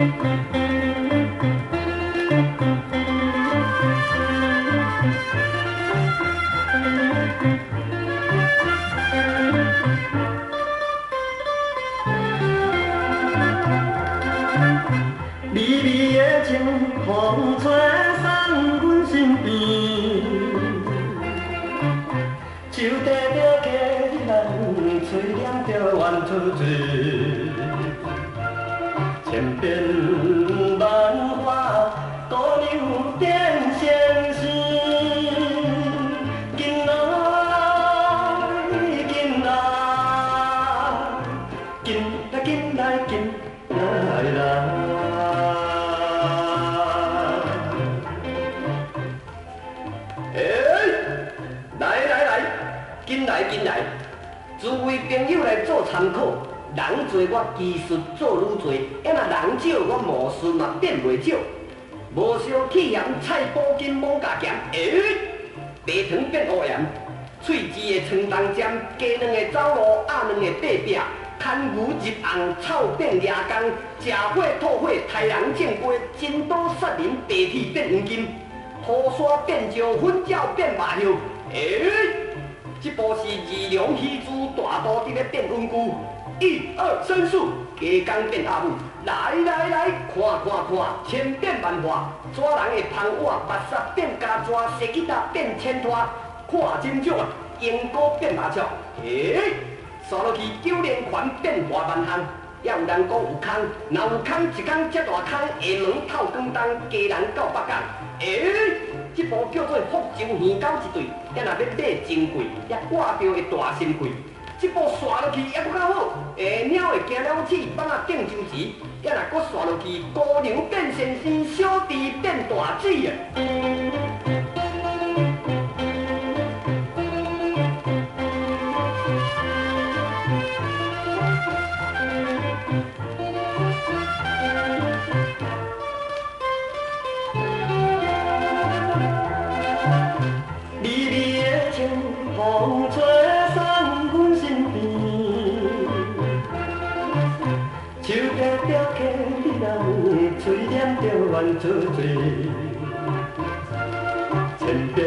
微微的清风吹送阮身边，树底着佳人，吹念着怨出嘴，千变万化，古流变成诗。紧来，紧来，紧来，紧来，紧来来。 紧来紧来，诸位朋友来做参考。人多我技术做愈多，要若人少我魔术嘛变袂少。无烧气盐菜脯筋猛加咸，白糖变乌盐，脆鸡的葱冬尖，鸡卵的走路，鸭卵的白饼，牵牛入红，草变牙工，食火吐火，杀人正规，真刀杀人，白铁变黄金，土沙变石，粉鸟变麻叶，这部是二龙戏珠大道伫咧变文具，一二三四，加工变阿母，来来来，看看看，千变万化，纸人的芳碗，目屎变加纸，石吉他变铅拖，看真少啊，樱果变麻雀，刷落去九连环变花万项，也有人讲有空，若有空一空遮大空，下门透光灯，家人到北港，这部叫做福州鱼狗一对，也若要买真贵，也挂着会大身贵。这部刷落去也搁较好，鸟会行了起，放啊顶周时，也若搁刷落去，姑娘变先生，小弟变大姐啊！风吹送阮身边，树底着佳人，吹念着怨出嘴，千变。